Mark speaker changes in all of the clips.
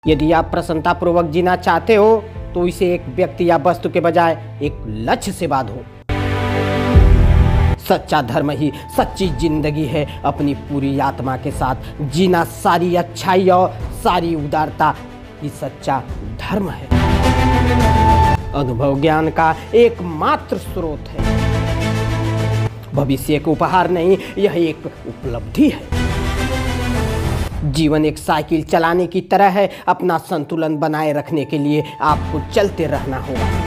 Speaker 1: यदि आप प्रसन्नतापूर्वक जीना चाहते हो तो इसे एक व्यक्ति या वस्तु के बजाय एक लक्ष्य से बांधो। सच्चा धर्म ही सच्ची जिंदगी है। अपनी पूरी आत्मा के साथ जीना, सारी अच्छाई और सारी उदारता ही सच्चा धर्म है। अनुभव ज्ञान का एकमात्र स्रोत है। भविष्य एक उपहार नहीं, यह एक उपलब्धि है। जीवन एक साइकिल चलाने की तरह है। अपना संतुलन बनाए रखने के लिए आपको चलते रहना होगा।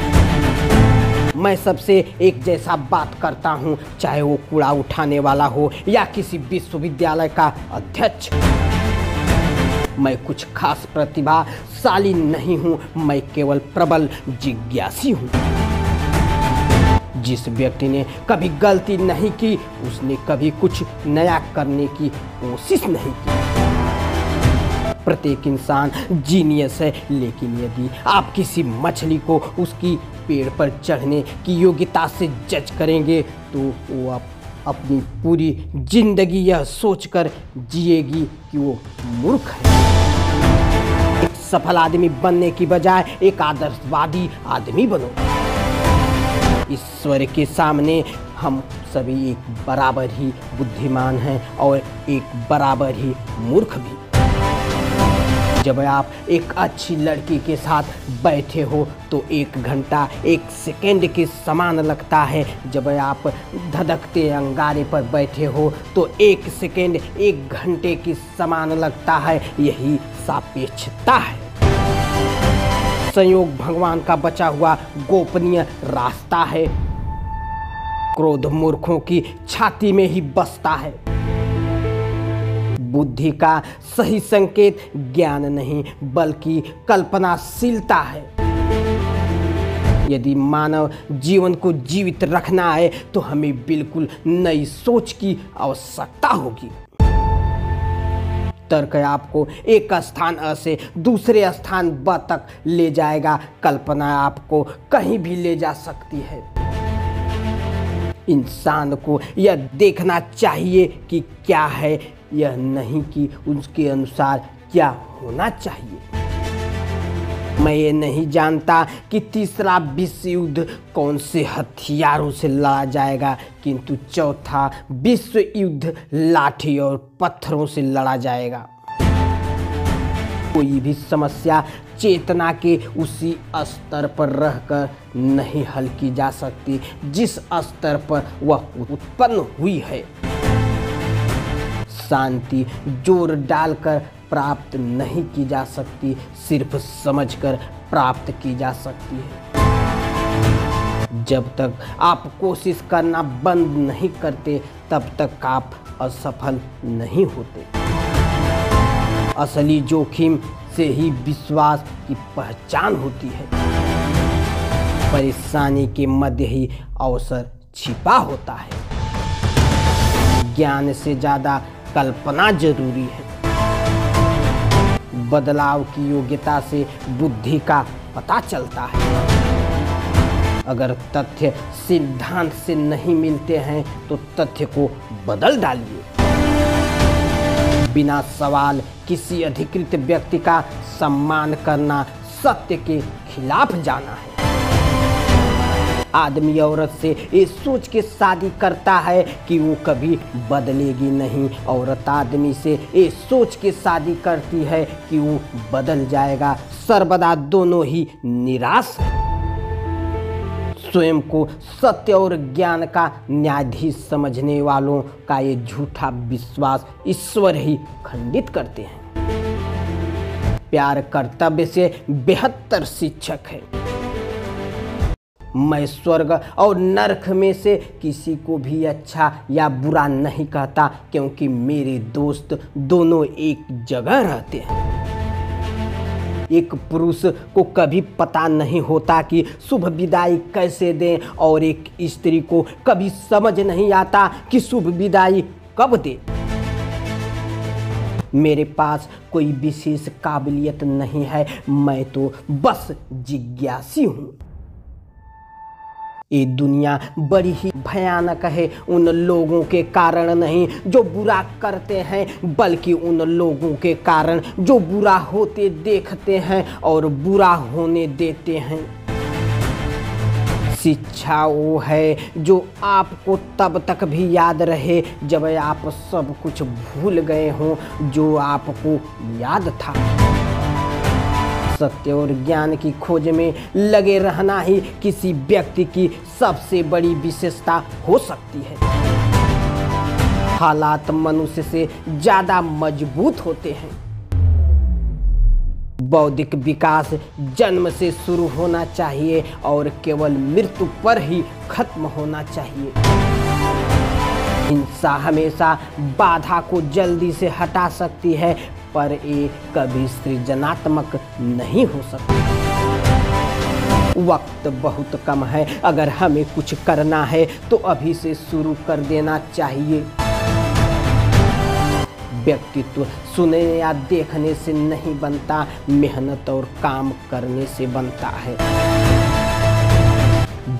Speaker 1: मैं सबसे एक जैसा बात करता हूँ, चाहे वो कूड़ा उठाने वाला हो या किसी विश्वविद्यालय का अध्यक्ष। मैं कुछ खास प्रतिभाशाली नहीं हूँ, मैं केवल प्रबल जिज्ञासी हूँ। जिस व्यक्ति ने कभी गलती नहीं की, उसने कभी कुछ नया करने की कोशिश नहीं की। प्रत्येक इंसान जीनियस है, लेकिन यदि आप किसी मछली को उसकी पेड़ पर चढ़ने की योग्यता से जज करेंगे तो वो अपनी पूरी जिंदगी यह सोचकर जिएगी कि वो मूर्ख है। एक सफल आदमी बनने की बजाय एक आदर्शवादी आदमी बनो। ईश्वर के सामने हम सभी एक बराबर ही बुद्धिमान हैं और एक बराबर ही मूर्ख भी। जब आप एक अच्छी लड़की के साथ बैठे हो तो 1 घंटा 1 सेकेंड के समान लगता है। जब आप धधकते अंगारे पर बैठे हो तो 1 सेकेंड 1 घंटे के समान लगता है। यही सापेक्षता है। संयोग भगवान का बचा हुआ गोपनीय रास्ता है। क्रोध मूर्खों की छाती में ही बसता है। बुद्धि का सही संकेत ज्ञान नहीं बल्कि कल्पनाशीलता है। यदि मानव जीवन को जीवित रखना है तो हमें बिल्कुल नई सोच की आवश्यकता होगी। तर्क आपको एक स्थान अ से दूसरे स्थान ब तक ले जाएगा। कल्पना आपको कहीं भी ले जा सकती है। इंसान को यह देखना चाहिए कि क्या है, यह नहीं कि उसके अनुसार क्या होना चाहिए। मैं ये नहीं जानता कि तीसरा विश्व युद्ध कौन से हथियारों से लड़ा जाएगा, किंतु चौथा विश्व युद्ध लाठी और पत्थरों से लड़ा जाएगा। कोई भी समस्या चेतना के उसी स्तर पर रहकर नहीं हल की जा सकती जिस स्तर पर वह उत्पन्न हुई है। शांति जोर डालकर प्राप्त नहीं की जा सकती, सिर्फ समझकर प्राप्त की जा सकती है। जब तक आप कोशिश करना बंद नहीं करते तब तक आप असफल नहीं होते। असली जोखिम से ही विश्वास की पहचान होती है। परेशानी के मध्य ही अवसर छिपा होता है। ज्ञान से ज्यादा कल्पना जरूरी है। बदलाव की योग्यता से बुद्धि का पता चलता है। अगर तथ्य सिद्धांत से नहीं मिलते हैं तो तथ्य को बदल डालिए। बिना सवाल किसी अधिकृत व्यक्ति का सम्मान करना सत्य के खिलाफ जाना है। आदमी औरत से ये सोच के शादी करता है कि वो कभी बदलेगी नहीं। औरत आदमी से ये सोच के शादी करती है कि वो बदल जाएगा। सर्वदा दोनों ही निराश है। स्वयं को सत्य और ज्ञान का न्यायाधीश समझने वालों का ये झूठा विश्वास ईश्वर ही खंडित करते हैं। प्यार कर्तव्य से बेहतर शिक्षक है। मैं स्वर्ग और नरक में से किसी को भी अच्छा या बुरा नहीं कहता, क्योंकि मेरे दोस्त दोनों एक जगह रहते हैं। एक पुरुष को कभी पता नहीं होता कि शुभ विदाई कैसे दें, और एक स्त्री को कभी समझ नहीं आता कि शुभ विदाई कब दें। मेरे पास कोई विशेष काबिलियत नहीं है, मैं तो बस जिज्ञासी हूँ। ये दुनिया बड़ी ही भयानक है उन लोगों के कारण नहीं जो बुरा करते हैं, बल्कि उन लोगों के कारण जो बुरा होते देखते हैं और बुरा होने देते हैं। शिक्षा वो है जो आपको तब तक भी याद रहे जब आप सब कुछ भूल गए हों जो आपको याद था। सत्य और ज्ञान की खोज में लगे रहना ही किसी व्यक्ति की सबसे बड़ी विशेषता हो सकती है। हालात मनुष्य से ज्यादा मजबूत होते हैं। बौद्धिक विकास जन्म से शुरू होना चाहिए और केवल मृत्यु पर ही खत्म होना चाहिए। हिंसा हमेशा बाधा को जल्दी से हटा सकती है, पर ये कभी सृजनात्मक नहीं हो सकती। वक्त बहुत कम है, अगर हमें कुछ करना है तो अभी से शुरू कर देना चाहिए। व्यक्तित्व सुनने या देखने से नहीं बनता, मेहनत और काम करने से बनता है।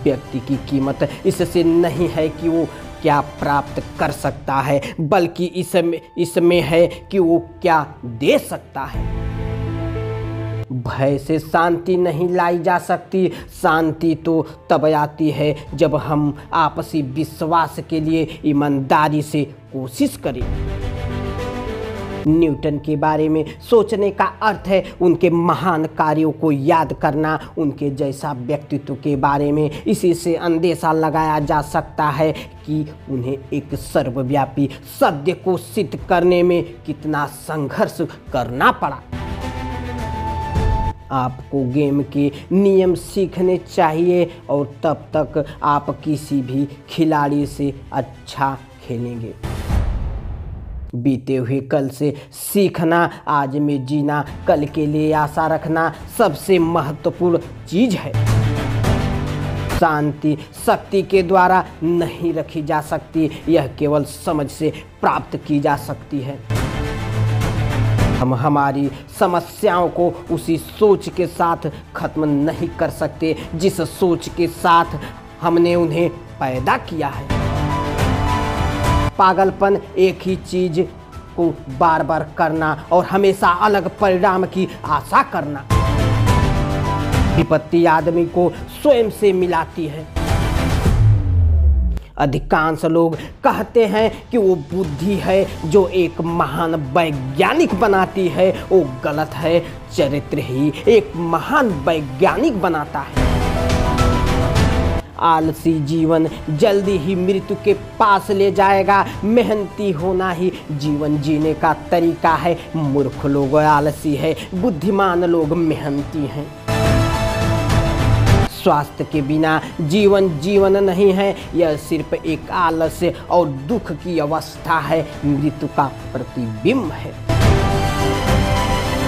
Speaker 1: व्यक्ति की कीमत इससे नहीं है कि वो क्या प्राप्त कर सकता है, बल्कि इसमें है कि वो क्या दे सकता है। भय से शांति नहीं लाई जा सकती। शांति तो तब आती है जब हम आपसी विश्वास के लिए ईमानदारी से कोशिश करें। न्यूटन के बारे में सोचने का अर्थ है उनके महान कार्यों को याद करना। उनके जैसा व्यक्तित्व के बारे में इसी से अंदेशा लगाया जा सकता है कि उन्हें एक सर्वव्यापी सत्य को सिद्ध करने में कितना संघर्ष करना पड़ा। आपको गेम के नियम सीखने चाहिए और तब तक आप किसी भी खिलाड़ी से अच्छा खेलेंगे। बीते हुए कल से सीखना, आज में जीना, कल के लिए आशा रखना सबसे महत्वपूर्ण चीज है। शांति शक्ति के द्वारा नहीं रखी जा सकती, यह केवल समझ से प्राप्त की जा सकती है। हम हमारी समस्याओं को उसी सोच के साथ खत्म नहीं कर सकते जिस सोच के साथ हमने उन्हें पैदा किया है। पागलपन एक ही चीज को बार बार करना और हमेशा अलग परिणाम की आशा करना। विपत्ति आदमी को स्वयं से मिलाती है। अधिकांश लोग कहते हैं कि वो बुद्धि है जो एक महान वैज्ञानिक बनाती है। वो गलत है। चरित्र ही एक महान वैज्ञानिक बनाता है। आलसी जीवन जल्दी ही मृत्यु के पास ले जाएगा। मेहनती होना ही जीवन जीने का तरीका है। मूर्ख लोग आलसी है, बुद्धिमान लोग मेहनती हैं। स्वास्थ्य के बिना जीवन नहीं है, यह सिर्फ एक आलस्य और दुख की अवस्था है, मृत्यु का प्रतिबिंब है।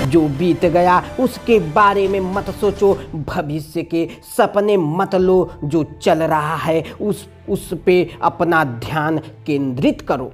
Speaker 1: जो बीत गया उसके बारे में मत सोचो, भविष्य के सपने मत लो। जो चल रहा है उस पे अपना ध्यान केंद्रित करो।